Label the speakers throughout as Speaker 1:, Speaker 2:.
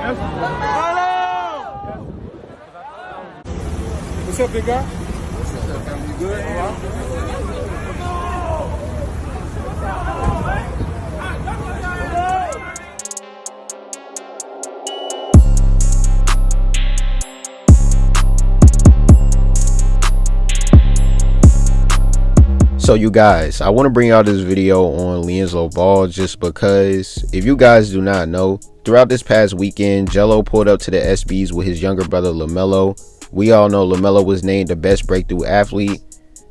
Speaker 1: What's up, big guy? What's up? You good? All right.
Speaker 2: So you guys, I want to bring out this video on LiAngelo Ball just because if you guys do not know, throughout this past weekend, Jello pulled up to the ESPYS with his younger brother LaMelo. We all know LaMelo was named the best breakthrough athlete.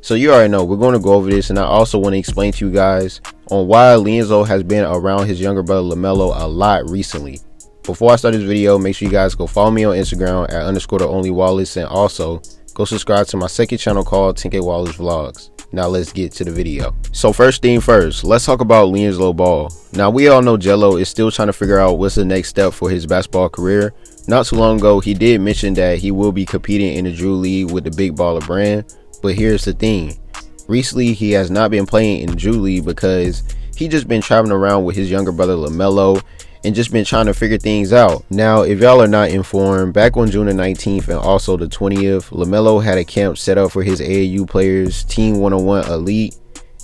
Speaker 2: So you already know we're going to go over this, and I also want to explain to you guys on why LiAngelo has been around his younger brother LaMelo a lot recently. Before I start this video, make sure you guys go follow me on Instagram at _theonlywallace, and also go subscribe to my second channel called 10K Wallace Vlogs. Now let's get to the video. So first thing first, let's talk about LiAngelo Ball. Now we all know Jello is still trying to figure out what's the next step for his basketball career. Not too long ago, he did mention that he will be competing in the Drew League with the Big Baller brand. But here's the thing. Recently, he has not been playing in the Drew League because he just been traveling around with his younger brother LaMelo and just been trying to figure things out. Now, if y'all are not informed, back on June the 19th and also the 20th, LaMelo had a camp set up for his AAU players, Team 101 Elite.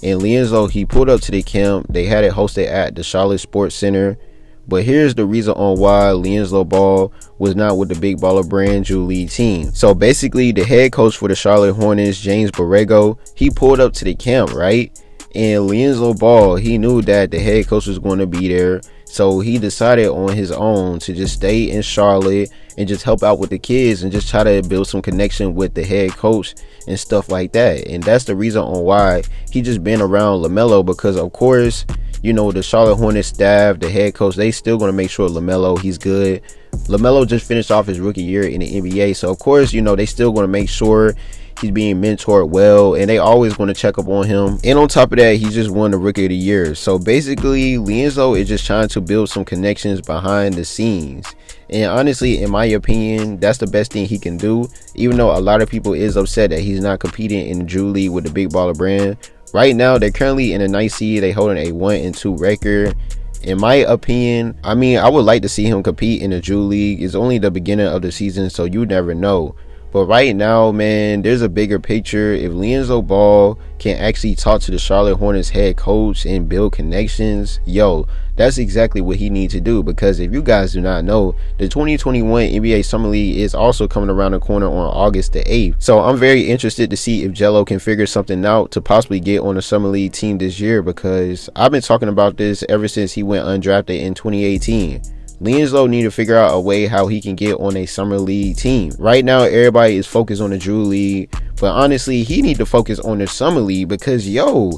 Speaker 2: And LiAngelo, he pulled up to the camp. They had it hosted at the Charlotte Sports Center. But here's the reason on why LiAngelo Ball was not with the Big Baller brand Drew League team. So basically, the head coach for the Charlotte Hornets, James Borrego, he pulled up to the camp, right? And LiAngelo Ball, he knew that the head coach was going to be there. So he decided on his own to just stay in Charlotte and just help out with the kids and just try to build some connection with the head coach and stuff like that. And that's the reason on why he just been around LaMelo, because of course, you know, the Charlotte Hornets staff, the head coach, they still going to make sure LaMelo, he's good. LaMelo just finished off his rookie year in the NBA. So of course, you know, they still going to make sure he's being mentored well, and they always going to check up on him. And on top of that, he just won the Rookie of the Year. So basically, LiAngelo is just trying to build some connections behind the scenes. And honestly, in my opinion, that's the best thing he can do. Even though a lot of people is upset that he's not competing in the Drew League with the Big Baller brand. Right now, they're currently in a nice seed. They holding a 1-2 record. In my opinion, I mean, I would like to see him compete in the Drew League. It's only the beginning of the season, so you never know. But right now, man, there's a bigger picture. If LiAngelo Ball can actually talk to the Charlotte Hornets head coach and build connections, yo, that's exactly what he needs to do. Because if you guys do not know, the 2021 NBA Summer League is also coming around the corner on August the 8th. So I'm very interested to see if Jello can figure something out to possibly get on the Summer League team this year, because I've been talking about this ever since he went undrafted in 2018. LiAngelo need to figure out a way how he can get on a summer league team. Right now, everybody is focused on the Drew League, but honestly, he need to focus on the summer league, because yo,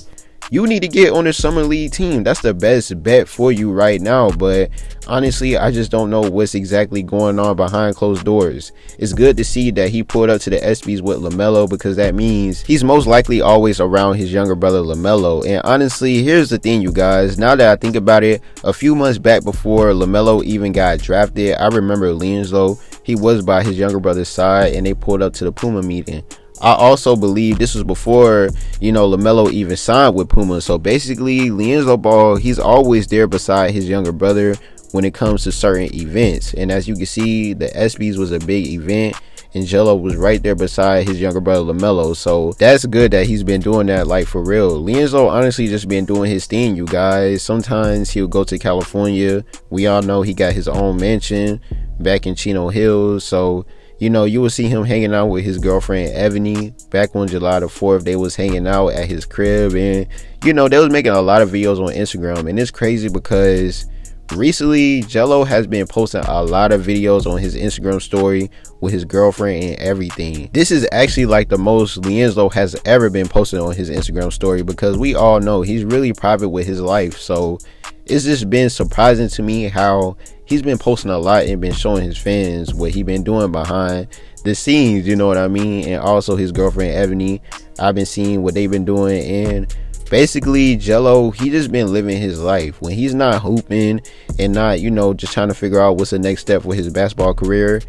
Speaker 2: you need to get on the summer league team. That's the best bet for you right now. But honestly, I just don't know what's exactly going on behind closed doors. It's good to see that he pulled up to the ESPYS with LaMelo, because that means he's most likely always around his younger brother LaMelo. And honestly, here's the thing, you guys. Now that I think about it, a few months back before LaMelo even got drafted, I remember LiAngelo, he was by his younger brother's side, and they pulled up to the Puma meeting. I also believe this was before, you know, LaMelo even signed with Puma. So basically, LiAngelo Ball, he's always there beside his younger brother when it comes to certain events. And as you can see, the ESPYS was a big event, and Jello was right there beside his younger brother LaMelo. So that's good that he's been doing that, like, for real. LiAngelo honestly just been doing his thing, you guys. Sometimes he'll go to California. We all know he got his own mansion back in Chino Hills. So you know, you will see him hanging out with his girlfriend Ebony. Back on July the 4th, they was hanging out at his crib, and you know, they was making a lot of videos on Instagram. And it's crazy because recently Jello has been posting a lot of videos on his Instagram story with his girlfriend and everything. This is actually like the most LiAngelo has ever been posting on his Instagram story, because we all know he's really private with his life. So it's just been surprising to me how he's been posting a lot and been showing his fans what he's been doing behind the scenes, you know what I mean? And also his girlfriend Ebony, I've been seeing what they've been doing. And basically Jello, he just been living his life when he's not hooping and not, you know, just trying to figure out what's the next step for his basketball career.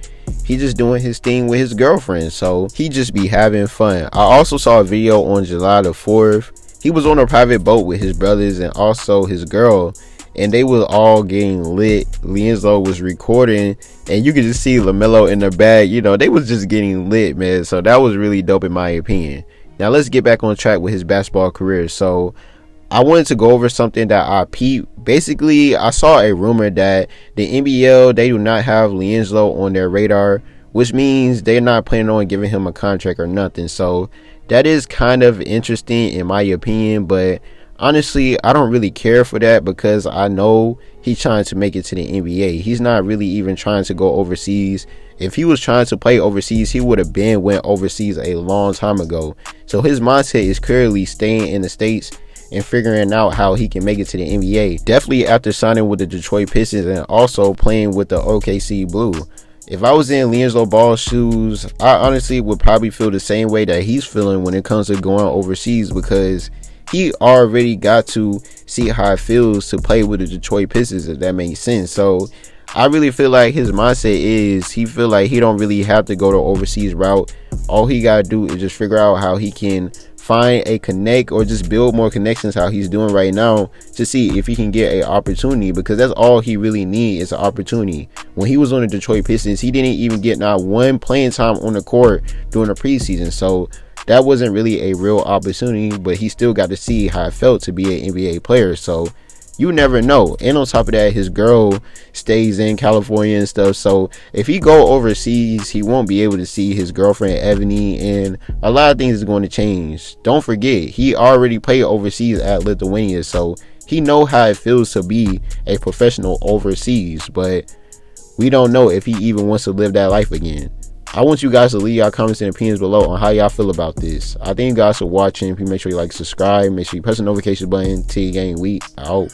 Speaker 2: He just doing his thing with his girlfriend, so he just be having fun. I also saw a video on July the 4th. He was on a private boat with his brothers and also his girl, and they was all getting lit. LiAngelo was recording, and you could just see LaMelo in the back. You know, they was just getting lit, man. So that was really dope in my opinion. Now let's get back on track with his basketball career. So I wanted to go over something that I peeped. Basically, I saw a rumor that the NBL, they do not have LiAngelo on their radar, which means they're not planning on giving him a contract or nothing. So that is kind of interesting in my opinion, but honestly, I don't really care for that because I know he's trying to make it to the NBA. He's not really even trying to go overseas. If he was trying to play overseas, he would have went overseas a long time ago. So his mindset is clearly staying in the States and figuring out how he can make it to the NBA. Definitely after signing with the Detroit Pistons and also playing with the OKC Blue. If I was in LiAngelo Ball's shoes, I honestly would probably feel the same way that he's feeling when it comes to going overseas, because he already got to see how it feels to play with the Detroit Pistons, if that makes sense. So I really feel like his mindset is he feel like he don't really have to go the overseas route. All he got to do is just figure out how he can find a connect or just build more connections, how he's doing right now, to see if he can get an opportunity, because that's all he really needs is an opportunity. When he was on the Detroit Pistons, he didn't even get not one playing time on the court during the preseason. So that wasn't really a real opportunity, but he still got to see how it felt to be an NBA player. So you never know. And on top of that, his girl stays in California and stuff. So if he go overseas, he won't be able to see his girlfriend Ebony, and a lot of things is going to change. Don't forget, he already played overseas at Lithuania, so he know how it feels to be a professional overseas. But we don't know if he even wants to live that life again. I want you guys to leave your comments and opinions below on how y'all feel about this. I think you guys should watch it. If you make sure you like, subscribe, make sure you press the notification button till you gain week. Out.